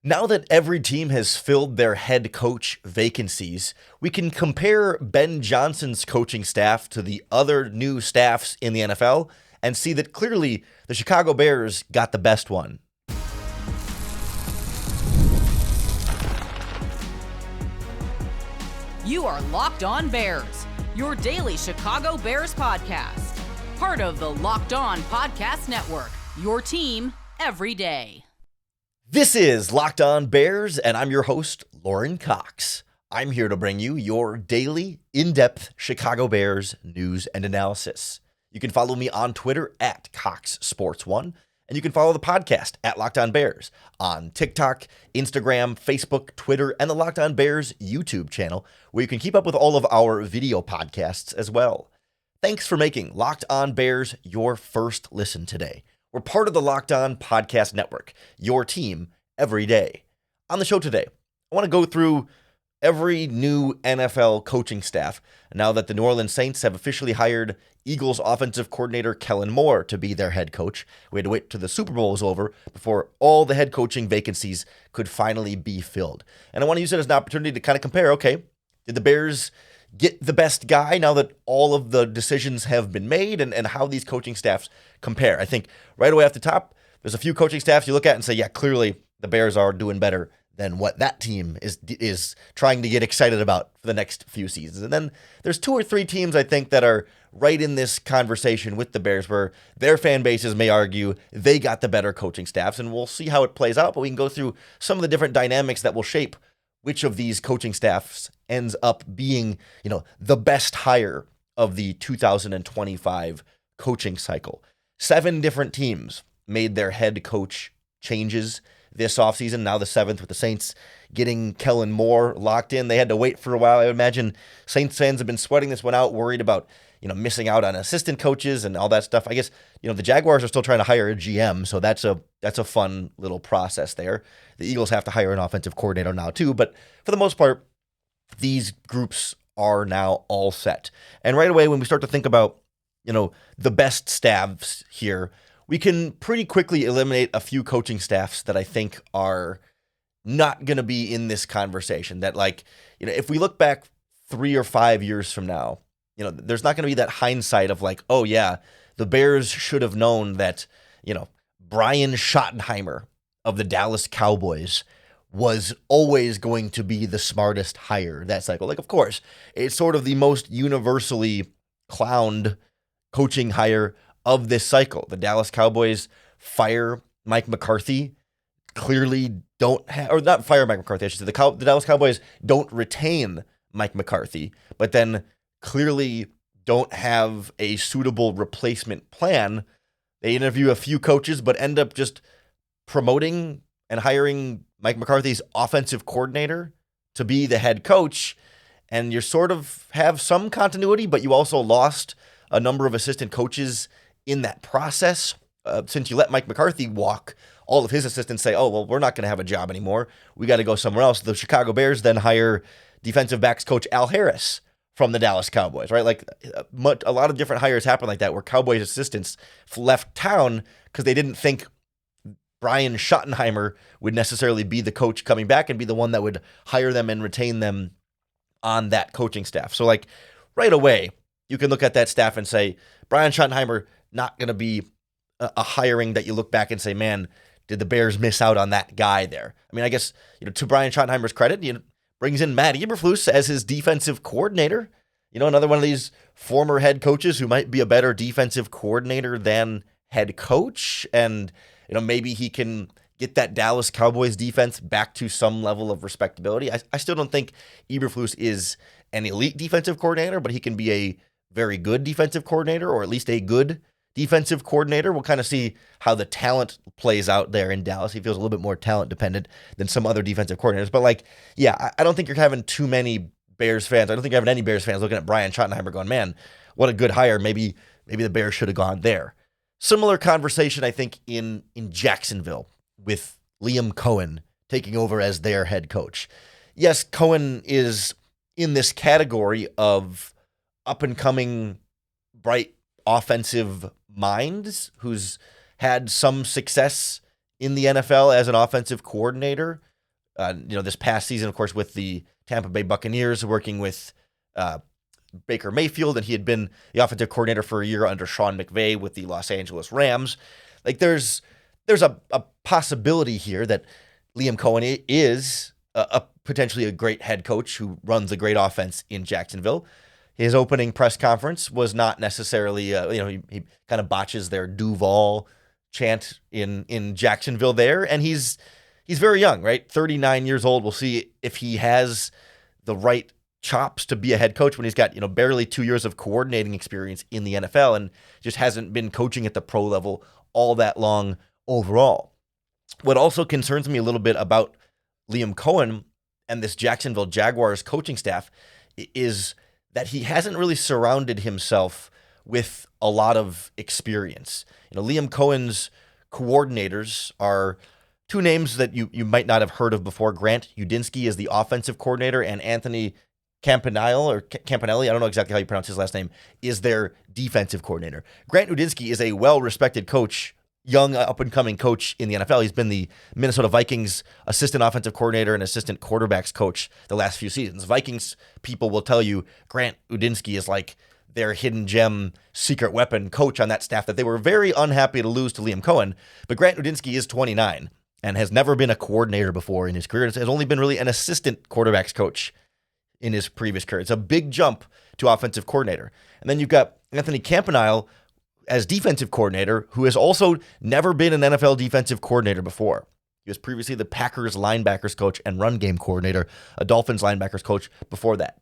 Now that every team has filled their head coach vacancies, we can compare Ben Johnson's coaching staff to the other new staffs in the NFL and see that clearly the Chicago Bears got the best one. You are Locked On Bears, your daily Chicago Bears podcast. Part of the Locked On Podcast Network, your team every day. This is Locked On Bears, and I'm your host, Lauren Cox. I'm here to bring you your daily, in-depth Chicago Bears news and analysis. You can follow me on Twitter at CoxSports1, and you can follow the podcast at Locked On Bears on TikTok, Instagram, Facebook, Twitter, and the Locked On Bears YouTube channel, where you can keep up with all of our video podcasts as well. Thanks for making Locked On Bears your first listen today. We're part of the Locked On Podcast Network, your team every day. On the show today, I want to go through every new NFL coaching staff now that the New Orleans Saints have officially hired Eagles offensive coordinator Kellen Moore to be their head coach. We had to wait till the Super Bowl was over before all the head coaching vacancies could finally be filled. And I want to use it as an opportunity to kind of compare, okay, did the Bears get the best guy now that all of the decisions have been made, and how these coaching staffs compare? I think right away off the top, there's a few coaching staffs you look at and say, yeah, clearly the Bears are doing better than what that team is trying to get excited about for the next few seasons. And then there's two or three teams I think that are right in this conversation with the Bears where their fan bases may argue they got the better coaching staffs, and we'll see how it plays out, but we can go through some of the different dynamics that will shape which of these coaching staffs ends up being, the best hire of the 2025 coaching cycle. 7 different teams made their head coach changes this offseason. Now the 7th with the Saints getting Kellen Moore locked in. They had to wait for a while. I would imagine Saints fans have been sweating this one out, worried about, missing out on assistant coaches and all that stuff. I guess, the Jaguars are still trying to hire a GM, so that's a fun little process there. The Eagles have to hire an offensive coordinator now too, but for the most part, these groups are now all set. And right away, when we start to think about, the best staffs here, we can pretty quickly eliminate a few coaching staffs that I think are not going to be in this conversation. That, if we look back 3 or 5 years from now, there's not going to be that hindsight of like, oh yeah, the Bears should have known that, Brian Schottenheimer of the Dallas Cowboys was always going to be the smartest hire that cycle. Of course, it's sort of the most universally clowned coaching hire of this cycle. The Dallas Cowboys fire Mike McCarthy, clearly don't have, or not fire Mike McCarthy, I should say. The Dallas Cowboys don't retain Mike McCarthy, but then clearly don't have a suitable replacement plan. They interview a few coaches, but end up just promoting and hiring Mike McCarthy's offensive coordinator to be the head coach. And you sort of have some continuity, but you also lost a number of assistant coaches in that process. Since you let Mike McCarthy walk, all of his assistants say, oh, well, we're not going to have a job anymore. We got to go somewhere else. The Chicago Bears then hire defensive backs coach Al Harris from the Dallas Cowboys, right? A lot of different hires happen like that where Cowboys assistants left town because they didn't think Brian Schottenheimer would necessarily be the coach coming back and be the one that would hire them and retain them on that coaching staff. So right away, you can look at that staff and say, Brian Schottenheimer, not going to be a hiring that you look back and say, man, did the Bears miss out on that guy there? I mean, I guess, to Brian Schottenheimer's credit, brings in Matt Eberflus as his defensive coordinator. Another one of these former head coaches who might be a better defensive coordinator than head coach. And, maybe he can get that Dallas Cowboys defense back to some level of respectability. I still don't think Eberflus is an elite defensive coordinator, but he can be a very good defensive coordinator, or at least a good defensive coordinator. We'll kind of see how the talent plays out there in Dallas. He feels a little bit more talent dependent than some other defensive coordinators. But I don't think you're having too many Bears fans. I don't think you're having any Bears fans looking at Brian Schottenheimer going, man, what a good hire. Maybe the Bears should have gone there. Similar conversation, I think, in Jacksonville with Liam Cohen taking over as their head coach. Yes, Cohen is in this category of up-and-coming, bright offensive minds who's had some success in the NFL as an offensive coordinator. This past season, of course, with the Tampa Bay Buccaneers, working with Baker Mayfield, and he had been the offensive coordinator for a year under Sean McVay with the Los Angeles Rams. Like there's a possibility here that Liam Cohen is potentially a great head coach who runs a great offense in Jacksonville. His opening press conference was not necessarily, he kind of botches their Duval chant in Jacksonville there, and he's very young, right? 39 years old. We'll see if he has the right chops to be a head coach when he's got, barely 2 years of coordinating experience in the NFL and just hasn't been coaching at the pro level all that long overall. What also concerns me a little bit about Liam Cohen and this Jacksonville Jaguars coaching staff is that he hasn't really surrounded himself with a lot of experience. Liam Cohen's coordinators are two names that you might not have heard of before. Grant Udinski is the offensive coordinator, and Anthony Campanelli, I don't know exactly how you pronounce his last name, is their defensive coordinator. Grant Udinski is a well-respected coach, young up-and-coming coach in the NFL. He's been the Minnesota Vikings assistant offensive coordinator and assistant quarterbacks coach the last few seasons. Vikings people will tell you Grant Udinski is like their hidden gem secret weapon coach on that staff that they were very unhappy to lose to Liam Cohen. But Grant Udinski is 29 and has never been a coordinator before in his career. Has only been really an assistant quarterbacks coach in his previous career. It's a big jump to offensive coordinator. And then you've got Anthony Campanile as defensive coordinator, who has also never been an NFL defensive coordinator before. He was previously the Packers linebackers coach and run game coordinator, a Dolphins linebackers coach before that.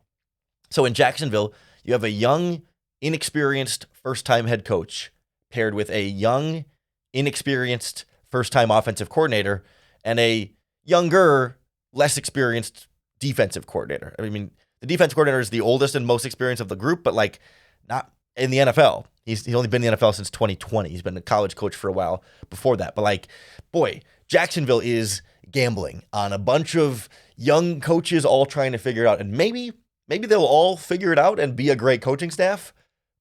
So in Jacksonville, you have a young, inexperienced first-time head coach paired with a young, inexperienced first-time offensive coordinator and a younger, less experienced defensive coordinator. I mean, the defensive coordinator is the oldest and most experienced of the group, but not in the NFL. He's only been in the NFL since 2020. He's been a college coach for a while before that. But Jacksonville is gambling on a bunch of young coaches all trying to figure it out. And maybe they'll all figure it out and be a great coaching staff,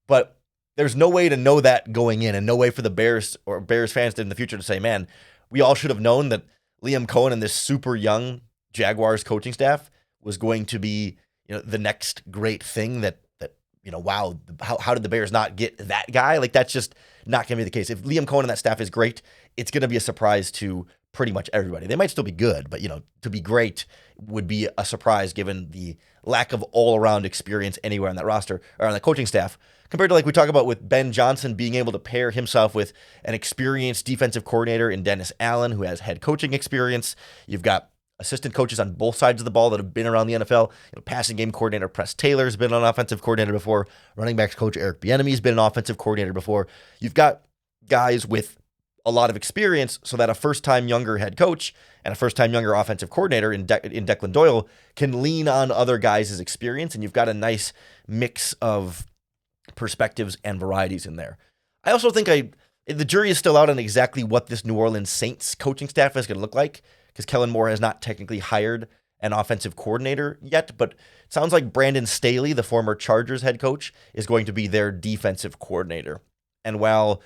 but there's no way to know that going in, and no way for the Bears or Bears fans in the future to say, man, we all should have known that Liam Cohen and this super young Jaguars coaching staff was going to be, the next great thing that wow, how did the Bears not get that guy? That's just not going to be the case. If Liam Cohen and that staff is great, it's going to be a surprise to pretty much everybody. They might still be good, but to be great would be a surprise given the lack of all-around experience anywhere on that roster or on the coaching staff, compared to we talk about with Ben Johnson being able to pair himself with an experienced defensive coordinator in Dennis Allen, who has head coaching experience. You've got assistant coaches on both sides of the ball that have been around the NFL. Passing game coordinator Press Taylor's been an offensive coordinator before. Running backs coach Eric Bieniemy's been an offensive coordinator before. You've got guys with a lot of experience, so that a first-time younger head coach and a first-time younger offensive coordinator in Declan Doyle can lean on other guys' experience, and you've got a nice mix of perspectives and varieties in there. I also think the jury is still out on exactly what this New Orleans Saints coaching staff is going to look like, because Kellen Moore has not technically hired an offensive coordinator yet, but it sounds like Brandon Staley, the former Chargers head coach, is going to be their defensive coordinator. And while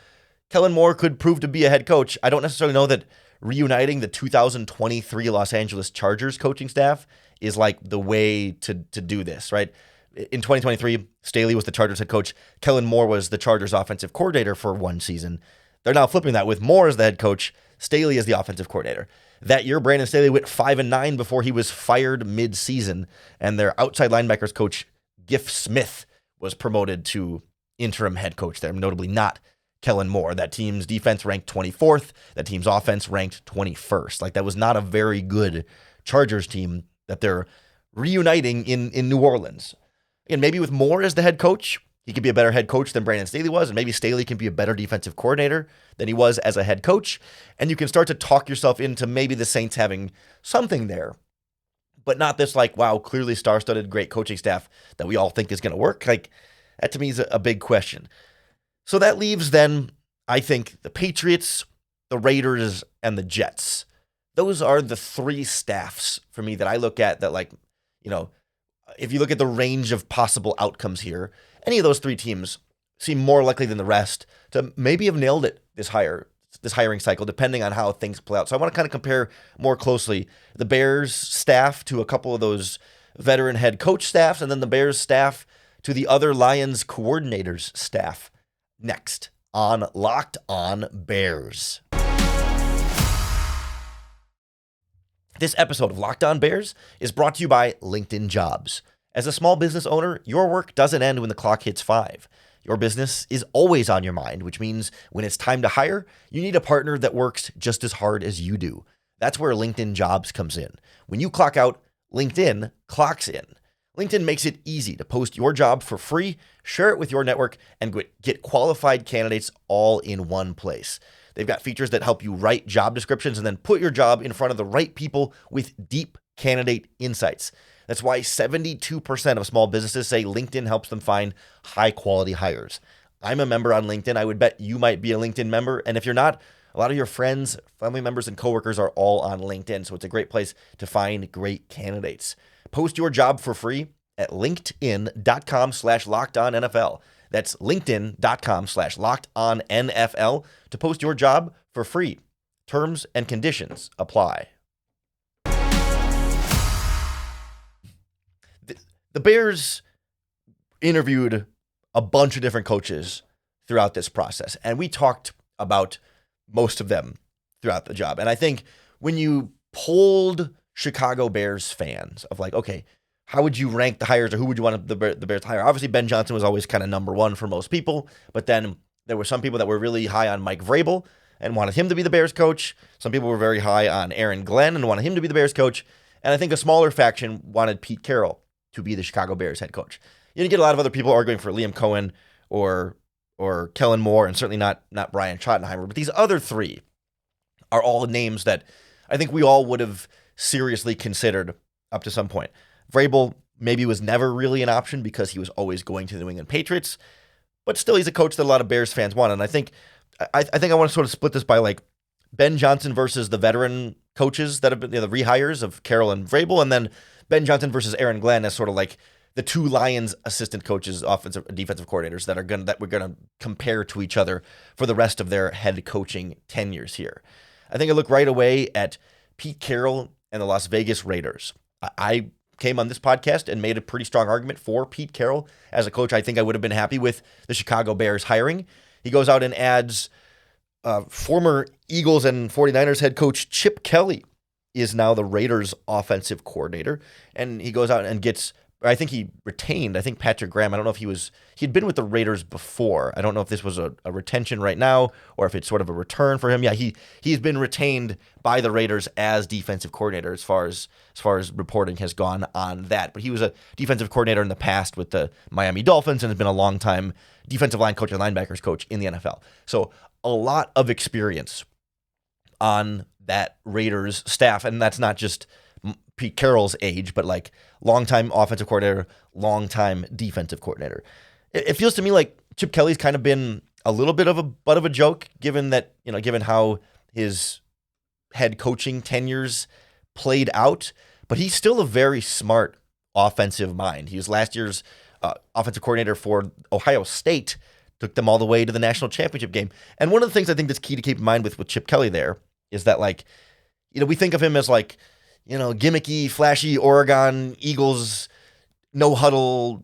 Kellen Moore could prove to be a head coach, I don't necessarily know that reuniting the 2023 Los Angeles Chargers coaching staff is the way to do this, right? In 2023, Staley was the Chargers head coach. Kellen Moore was the Chargers offensive coordinator for one season. They're now flipping that with Moore as the head coach, Staley as the offensive coordinator. That year, Brandon Staley went 5-9 before he was fired mid-season, and their outside linebackers coach, Giff Smith, was promoted to interim head coach there, notably not Kellen Moore. That team's defense ranked 24th. That team's offense ranked 21st. That was not a very good Chargers team that they're reuniting in New Orleans. And maybe with Moore as the head coach, he could be a better head coach than Brandon Staley was, and maybe Staley can be a better defensive coordinator than he was as a head coach, and you can start to talk yourself into maybe the Saints having something there, but not this wow, clearly star-studded great coaching staff that we all think is going to work. That to me is a big question. So that leaves then, I think, the Patriots, the Raiders, and the Jets. Those are the three staffs for me that I look at that if you look at the range of possible outcomes here, any of those three teams seem more likely than the rest to maybe have nailed it this this hiring cycle, depending on how things play out. So I want to kind of compare more closely the Bears staff to a couple of those veteran head coach staffs, and then the Bears staff to the other Lions coordinators staff next on Locked On Bears. This episode of Locked On Bears is brought to you by LinkedIn Jobs. As a small business owner, your work doesn't end when the clock hits 5. Your business is always on your mind, which means when it's time to hire, you need a partner that works just as hard as you do. That's where LinkedIn Jobs comes in. When you clock out, LinkedIn clocks in. LinkedIn makes it easy to post your job for free, share it with your network, and get qualified candidates all in one place. They've got features that help you write job descriptions and then put your job in front of the right people with deep candidate insights. That's why 72% of small businesses say LinkedIn helps them find high-quality hires. I'm a member on LinkedIn. I would bet you might be a LinkedIn member. And if you're not, a lot of your friends, family members, and coworkers are all on LinkedIn. So it's a great place to find great candidates. Post your job for free at linkedin.com/lockedonnfl. That's linkedin.com/lockedonnfl to post your job for free. Terms and conditions apply. The Bears interviewed a bunch of different coaches throughout this process, and we talked about most of them throughout the job. And I think when you polled Chicago Bears fans of like, okay, how would you rank the hires, or who would you want the Bears to hire? Obviously, Ben Johnson was always kind of number one for most people, but then there were some people that were really high on Mike Vrabel and wanted him to be the Bears coach. Some people were very high on Aaron Glenn and wanted him to be the Bears coach. And I think a smaller faction wanted Pete Carroll to be the Chicago Bears head coach. You get a lot of other people arguing for Liam Cohen or Kellen Moore, and certainly not Brian Schottenheimer. But these other three are all names that I think we all would have seriously considered up to some point. Vrabel maybe was never really an option because he was always going to the New England Patriots, but still he's a coach that a lot of Bears fans want. And I think I want to sort of split this by like Ben Johnson versus the veteran coaches that have been the rehires of Carroll and Vrabel, and then Ben Johnson versus Aaron Glenn as sort of like the two Lions assistant coaches, offensive and defensive coordinators that we're gonna compare to each other for the rest of their head coaching tenures here. I think I look right away at Pete Carroll and the Las Vegas Raiders. I came on this podcast and made a pretty strong argument for Pete Carroll as a coach. I think I would have been happy with the Chicago Bears hiring. He goes out and adds former Eagles and 49ers head coach Chip Kelly is now the Raiders offensive coordinator. And he goes out and gets, I think he retained, Patrick Graham. I don't know if he'd been with the Raiders before. I don't know if this was a retention right now or if it's sort of a return for him. Yeah, he's been retained by the Raiders as defensive coordinator as far as reporting has gone on that. But he was a defensive coordinator in the past with the Miami Dolphins and has been a long-time defensive line coach and linebackers coach in the NFL. So a lot of experience on that Raiders staff, and that's not just Pete Carroll's age, but like longtime offensive coordinator, longtime defensive coordinator. It feels to me like Chip Kelly's kind of been a little bit of a butt of a joke, given how his head coaching tenures played out. But he's still a very smart offensive mind. He was last year's offensive coordinator for Ohio State, took them all the way to the national championship game. And one of the things I think that's key to keep in mind with Chip Kelly there is that, like, we think of him as like, gimmicky, flashy Oregon Eagles, no huddle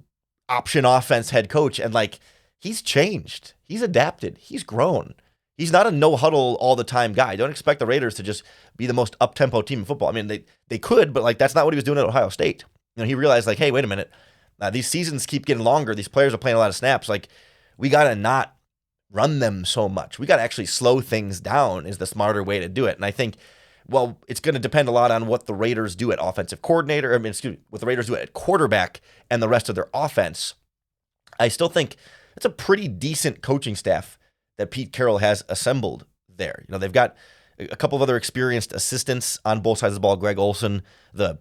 option offense head coach. And like, he's changed. He's adapted. He's grown. He's not a no huddle all the time guy. Don't expect the Raiders to just be the most up tempo team in football. I mean, they could, but like, that's not what he was doing at Ohio State. He realized like, hey, wait a minute. These seasons keep getting longer. These players are playing a lot of snaps. Like, we got to not run them so much. We got to actually slow things down is the smarter way to do it. And I think, well, it's going to depend a lot on what the Raiders do at offensive coordinator. What the Raiders do at quarterback and the rest of their offense. I still think it's a pretty decent coaching staff that Pete Carroll has assembled there. They've got a couple of other experienced assistants on both sides of the ball. Greg Olson, the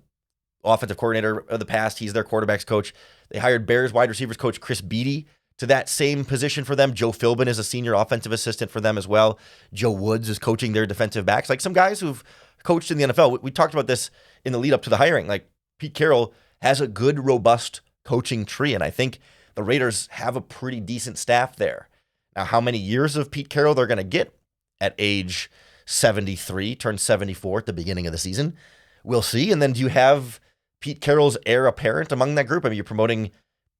offensive coordinator of the past, he's their quarterback's coach. They hired Bears wide receivers coach Chris Beatty to that same position for them. Joe Philbin is a senior offensive assistant for them as well. Joe Woods is coaching their defensive backs. Like some guys who've coached in the NFL. We talked about this in the lead up to the hiring. Like Pete Carroll has a good, robust coaching tree, and I think the Raiders have a pretty decent staff there. Now, how many years of Pete Carroll they're going to get at age 73, turned 74 at the beginning of the season. We'll see. And then do you have Pete Carroll's heir apparent among that group? I mean, you're promoting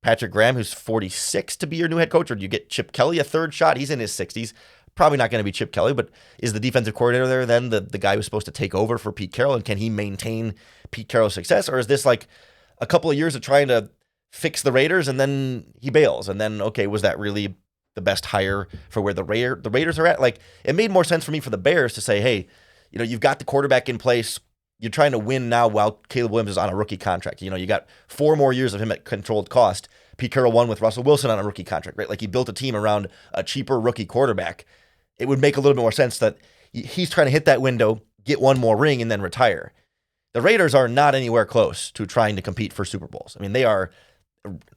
Patrick Graham, who's 46, to be your new head coach, or do you get Chip Kelly a third shot? He's in his 60s. Probably not going to be Chip Kelly, but is the defensive coordinator there then the guy who's supposed to take over for Pete Carroll, and can he maintain Pete Carroll's success? Or is this like a couple of years of trying to fix the Raiders and then he bails? And then, okay, was that really the best hire for where the Raiders are at? Like, it made more sense for me for the Bears to say, hey, you've got the quarterback in place. You're trying to win now while Caleb Williams is on a rookie contract. You got 4 more years of him at controlled cost. Pete Carroll won with Russell Wilson on a rookie contract, right? Like, he built a team around a cheaper rookie quarterback. It would make a little bit more sense that he's trying to hit that window, get one more ring, and then retire. The Raiders are not anywhere close to trying to compete for Super Bowls. I mean, they are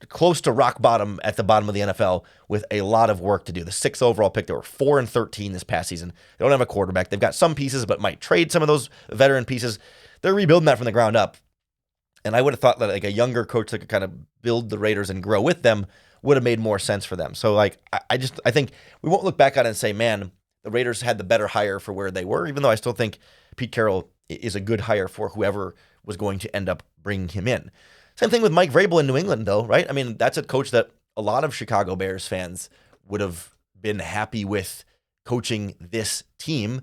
close to rock bottom at the bottom of the NFL with a lot of work to do. The 6th overall pick, they were 4-13 this past season. They don't have a quarterback. They've got some pieces, but might trade some of those veteran pieces. They're rebuilding that from the ground up. And I would have thought that like a younger coach that could kind of build the Raiders and grow with them would have made more sense for them. So like, I think we won't look back on it and say, man, the Raiders had the better hire for where they were, even though I still think Pete Carroll is a good hire for whoever was going to end up bringing him in. Same thing with Mike Vrabel in New England, though, right? I mean, that's a coach that a lot of Chicago Bears fans would have been happy with coaching this team.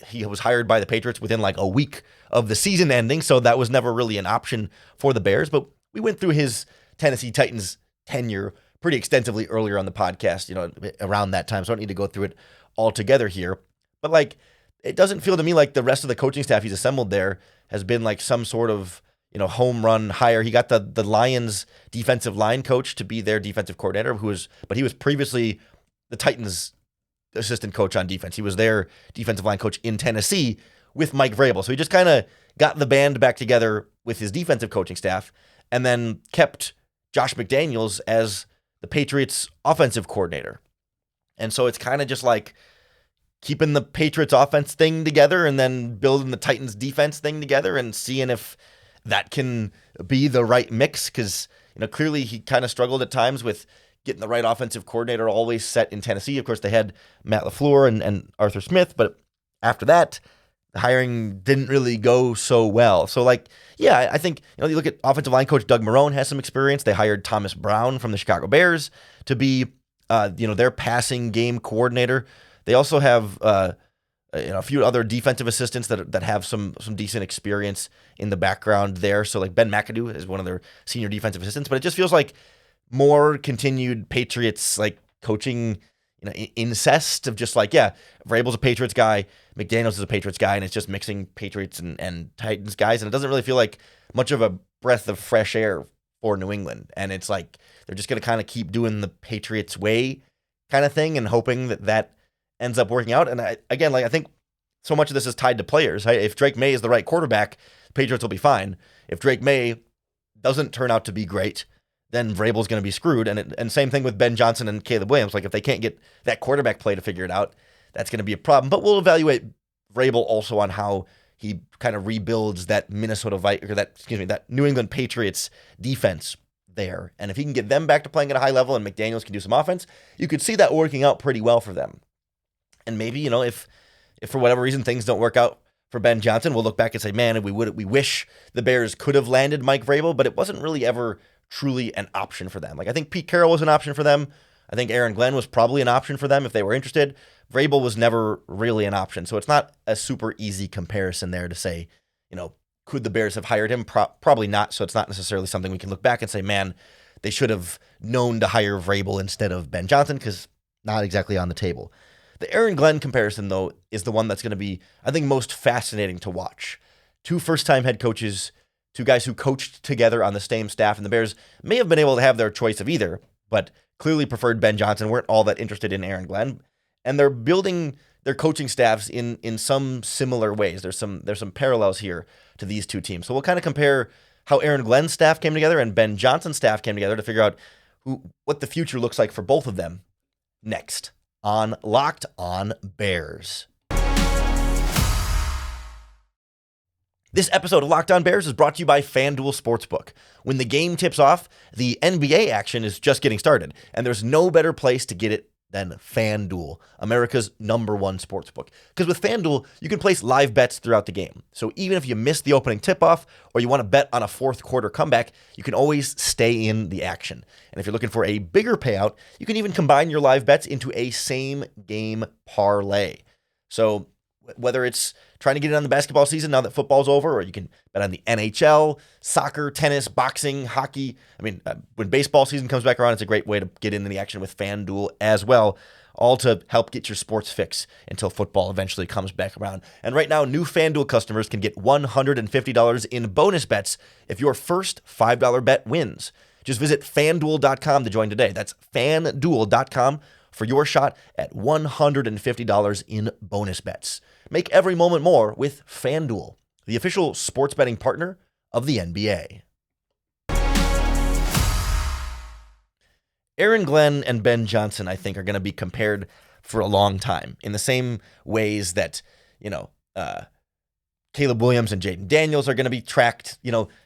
He was hired by the Patriots within like a week of the season ending, so that was never really an option for the Bears. But we went through his Tennessee Titans tenure pretty extensively earlier on the podcast, around that time, so I don't need to go through it all together here. But like, it doesn't feel to me like the rest of the coaching staff he's assembled there has been like some sort of home run hire. He got the Lions defensive line coach to be their defensive coordinator, but he was previously the Titans assistant coach on defense. He was their defensive line coach in Tennessee with Mike Vrabel. So he just kind of got the band back together with his defensive coaching staff and then kept Josh McDaniels as the Patriots offensive coordinator. And so it's kind of just like keeping the Patriots offense thing together and then building the Titans defense thing together and seeing if that can be the right mix. Because, clearly he kind of struggled at times with getting the right offensive coordinator always set in Tennessee. Of course, they had Matt LaFleur and Arthur Smith, but after that, the hiring didn't really go so well. So, like, yeah, I think, you look at offensive line coach Doug Marrone has some experience. They hired Thomas Brown from the Chicago Bears to be, their passing game coordinator. They also have, a few other defensive assistants that have some decent experience in the background there. So, like, Ben McAdoo is one of their senior defensive assistants, but it just feels like more continued Patriots, like, coaching, incest of just like, yeah, Vrabel's a Patriots guy, McDaniels is a Patriots guy, and it's just mixing Patriots and Titans guys, and it doesn't really feel like much of a breath of fresh air for New England. And it's like they're just going to kind of keep doing the Patriots way kind of thing and hoping that ends up working out. And I think so much of this is tied to players. Right? If Drake May is the right quarterback, the Patriots will be fine. If Drake May doesn't turn out to be great, then Vrabel's going to be screwed. And same thing with Ben Johnson and Caleb Williams. Like, if they can't get that quarterback play to figure it out, that's going to be a problem. But we'll evaluate Vrabel also on how he kind of rebuilds that that New England Patriots defense there. And if he can get them back to playing at a high level and McDaniels can do some offense, you could see that working out pretty well for them. And maybe, if for whatever reason things don't work out for Ben Johnson, we'll look back and say, man, we wish the Bears could have landed Mike Vrabel, but it wasn't really ever truly an option for them. Like, I think Pete Carroll was an option for them. I think Aaron Glenn was probably an option for them if they were interested. Vrabel was never really an option. So it's not a super easy comparison there to say, could the Bears have hired him? Probably not. So it's not necessarily something we can look back and say, man, they should have known to hire Vrabel instead of Ben Johnson, because not exactly on the table. The Aaron Glenn comparison, though, is the one that's going to be, I think, most fascinating to watch. 2 first-time head coaches, 2 guys who coached together on the same staff, and the Bears may have been able to have their choice of either, but clearly preferred Ben Johnson, weren't all that interested in Aaron Glenn. And they're building their coaching staffs in some similar ways. There's some parallels here to these 2 teams. So we'll kind of compare how Aaron Glenn's staff came together and Ben Johnson's staff came together to figure out what the future looks like for both of them next on Locked On Bears. This episode of Locked On Bears is brought to you by FanDuel Sportsbook. When the game tips off, the NBA action is just getting started, and there's no better place to get it than FanDuel, America's #1 sportsbook. Because with FanDuel, you can place live bets throughout the game. So even if you miss the opening tip-off or you want to bet on a fourth quarter comeback, you can always stay in the action. And if you're looking for a bigger payout, you can even combine your live bets into a same-game parlay. So whether it's trying to get in on the basketball season now that football's over, or you can bet on the NHL, soccer, tennis, boxing, hockey. I mean, when baseball season comes back around, it's a great way to get into the action with FanDuel as well, all to help get your sports fix until football eventually comes back around. And right now, new FanDuel customers can get $150 in bonus bets if your first $5 bet wins. Just visit FanDuel.com to join today. That's FanDuel.com for your shot at $150 in bonus bets. Make every moment more with FanDuel, the official sports betting partner of the NBA. Aaron Glenn and Ben Johnson, I think, are going to be compared for a long time in the same ways that, Caleb Williams and Jaden Daniels are going to be tracked,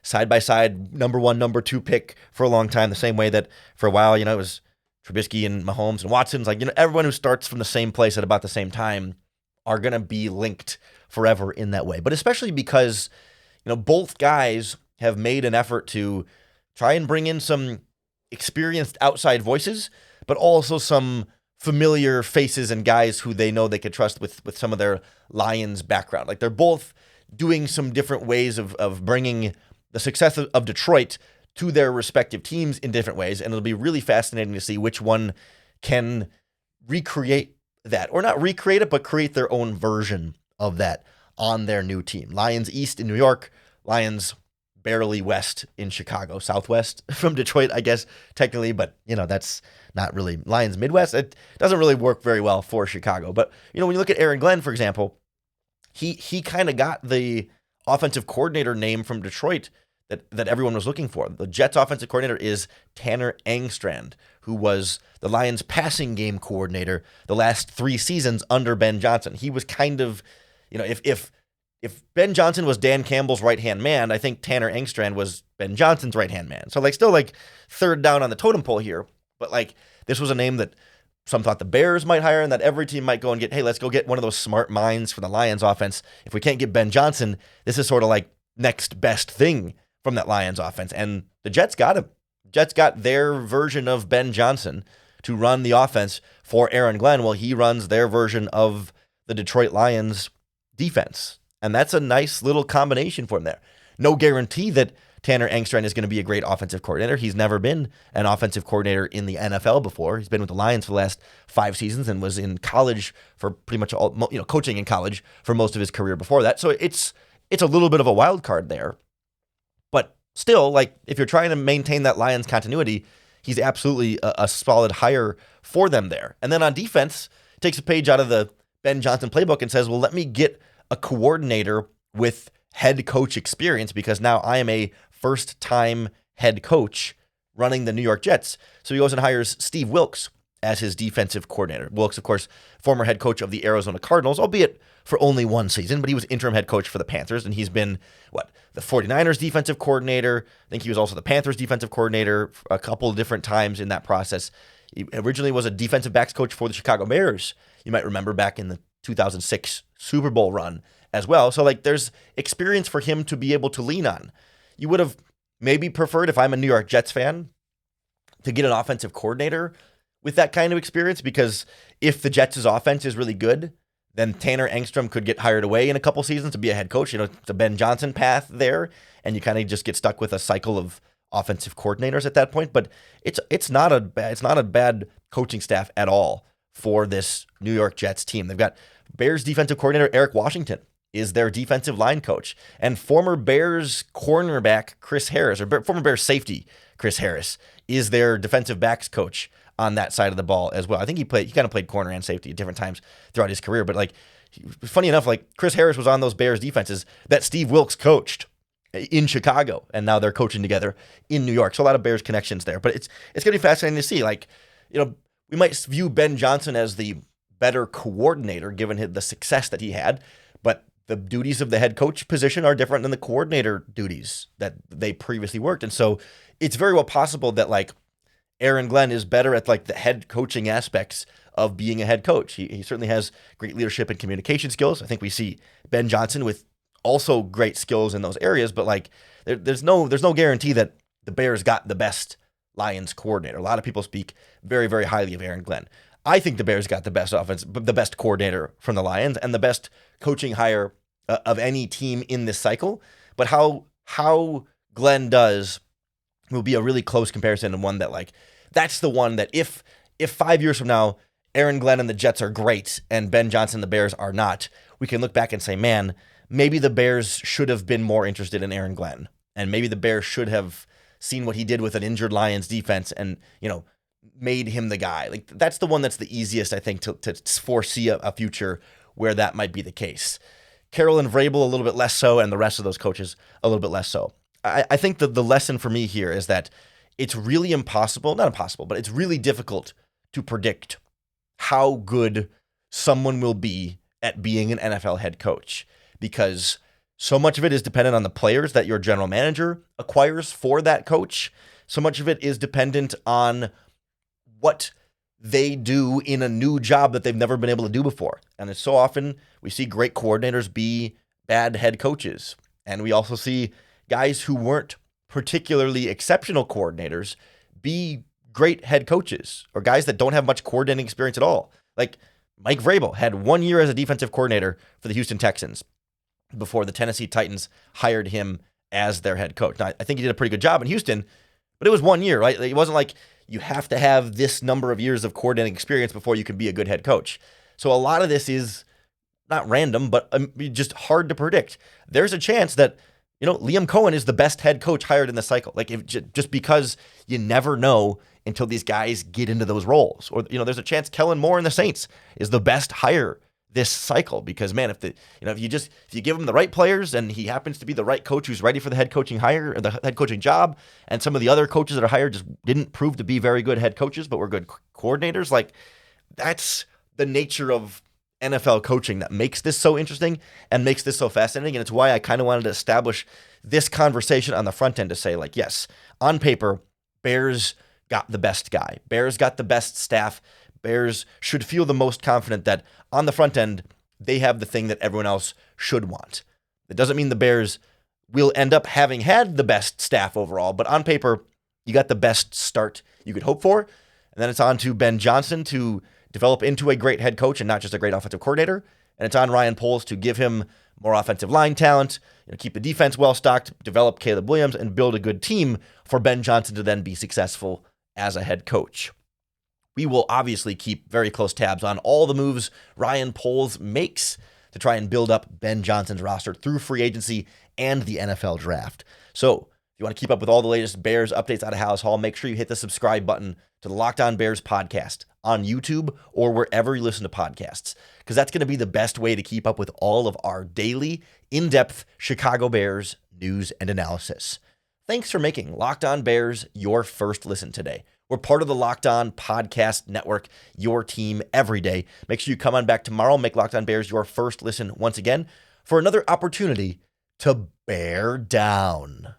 side by side, #1, #2 pick for a long time, the same way that for a while, it was Trubisky and Mahomes and Watson's, everyone who starts from the same place at about the same time are going to be linked forever in that way. But especially because, both guys have made an effort to try and bring in some experienced outside voices, but also some familiar faces and guys who they know they could trust with some of their Lions background. They're both doing some different ways of bringing the success of Detroit to their respective teams in different ways. And it'll be really fascinating to see which one can recreate that, or not recreate it, but create their own version of that on their new team. Lions East in New York, Lions barely west in Chicago, southwest from Detroit, I guess, technically, but, that's not really Lions Midwest. It doesn't really work very well for Chicago. But, when you look at Aaron Glenn, for example, he kind of got the offensive coordinator name from Detroit that everyone was looking for. The Jets offensive coordinator is Tanner Engstrand, who was the Lions passing game coordinator the last 3 seasons under Ben Johnson. He was kind of, if Ben Johnson was Dan Campbell's right-hand man, I think Tanner Engstrand was Ben Johnson's right-hand man. So still third down on the totem pole here, but this was a name that some thought the Bears might hire and that every team might go and get, hey, let's go get one of those smart minds for the Lions offense. If we can't get Ben Johnson, this is sort of next best thing from that Lions offense. And the Jets got him. Jets got their version of Ben Johnson to run the offense for Aaron Glenn while he runs their version of the Detroit Lions defense. And that's a nice little combination for him there. No guarantee that Tanner Engstrand is going to be a great offensive coordinator. He's never been an offensive coordinator in the NFL before. He's been with the Lions for the last 5 seasons and was in college for pretty much all, coaching in college for most of his career before that. So it's a little bit of a wild card there. But still, if you're trying to maintain that Lions continuity, he's absolutely a solid hire for them there. And then on defense, takes a page out of the Ben Johnson playbook and says, well, let me get a coordinator with head coach experience because now I am a first-time head coach running the New York Jets. So he goes and hires Steve Wilks as his defensive coordinator. Wilks, of course, former head coach of the Arizona Cardinals, albeit for only 1 season, but he was interim head coach for the Panthers, and he's been, the 49ers defensive coordinator. I think he was also the Panthers defensive coordinator a couple of different times in that process. He originally was a defensive backs coach for the Chicago Bears. You might remember back in the 2006 Super Bowl run as well. So there's experience for him to be able to lean on. You would have maybe preferred, if I'm a New York Jets fan, to get an offensive coordinator with that kind of experience, because if the Jets' offense is really good, then Tanner Engstrom could get hired away in a couple seasons to be a head coach. The Ben Johnson path there, and you kind of just get stuck with a cycle of offensive coordinators at that point. But it's not a bad coaching staff at all for this New York Jets team. They've got Bears defensive coordinator Eric Washington is their defensive line coach, and former Bears cornerback Chris Harris, or former Bears safety Chris Harris, is their defensive backs coach on that side of the ball as well. I think he kind of played corner and safety at different times throughout his career. But funny enough, Chris Harris was on those Bears defenses that Steve Wilks coached in Chicago, and now they're coaching together in New York. So a lot of Bears connections there. But it's going to be fascinating to see. We might view Ben Johnson as the better coordinator given the success that he had, but the duties of the head coach position are different than the coordinator duties that they previously worked. And so it's very well possible that Aaron Glenn is better at the head coaching aspects of being a head coach. He certainly has great leadership and communication skills. I think we see Ben Johnson with also great skills in those areas, but like there's no guarantee that the Bears got the best Lions coordinator. A lot of people speak very, very highly of Aaron Glenn. I think the Bears got the best the best coordinator from the Lions and the best coaching hire of any team in this cycle. But how Glenn does will be a really close comparison, and one that like that's the one that if 5 years from now Aaron Glenn and the Jets are great and Ben Johnson and the Bears are not, we can look back and say, man, maybe the Bears should have been more interested in Aaron Glenn, and maybe the Bears should have seen what he did with an injured Lions defense and, made him the guy. Like that's the one that's the easiest, I think, to foresee a future where that might be the case. Carroll and Vrabel a little bit less so, and the rest of those coaches a little bit less so. I think that the lesson for me here is that it's really not impossible, but it's really difficult to predict how good someone will be at being an NFL head coach, because so much of it is dependent on the players that your general manager acquires for that coach. So much of it is dependent on what they do in a new job that they've never been able to do before. And it's so often we see great coordinators be bad head coaches. And we also see guys who weren't particularly exceptional coordinators be great head coaches, or guys that don't have much coordinating experience at all. Like Mike Vrabel had 1 year as a defensive coordinator for the Houston Texans before the Tennessee Titans hired him as their head coach. Now, I think he did a pretty good job in Houston, but it was 1 year, right? It wasn't like you have to have this number of years of coordinating experience before you can be a good head coach. So a lot of this is not random, but just hard to predict. There's a chance that, Liam Cohen is the best head coach hired in the cycle. Like just because you never know until these guys get into those roles. Or, there's a chance Kellen Moore in the Saints is the best hire this cycle, because man, if you give him the right players and he happens to be the right coach who's ready for the head coaching hire or the head coaching job, and some of the other coaches that are hired just didn't prove to be very good head coaches but were good coordinators, like that's the nature of NFL coaching that makes this so interesting and makes this so fascinating. And it's why I kind of wanted to establish this conversation on the front end to say, like, yes, on paper, Bears got the best guy. Bears got the best staff. Bears should feel the most confident that on the front end, they have the thing that everyone else should want. It doesn't mean the Bears will end up having had the best staff overall, but on paper, you got the best start you could hope for. And then it's on to Ben Johnson to develop into a great head coach and not just a great offensive coordinator. And it's on Ryan Poles to give him more offensive line talent, keep the defense well stocked, develop Caleb Williams, and build a good team for Ben Johnson to then be successful as a head coach. We will obviously keep very close tabs on all the moves Ryan Poles makes to try and build up Ben Johnson's roster through free agency and the NFL draft. So if you want to keep up with all the latest Bears updates out of Hallis Hall, make sure you hit the subscribe button to the Locked On Bears podcast on YouTube or wherever you listen to podcasts, because that's going to be the best way to keep up with all of our daily, in-depth Chicago Bears news and analysis. Thanks for making Locked On Bears your first listen today. We're part of the Locked On Podcast Network, your team every day. Make sure you come on back tomorrow, make Locked On Bears your first listen once again for another opportunity to bear down.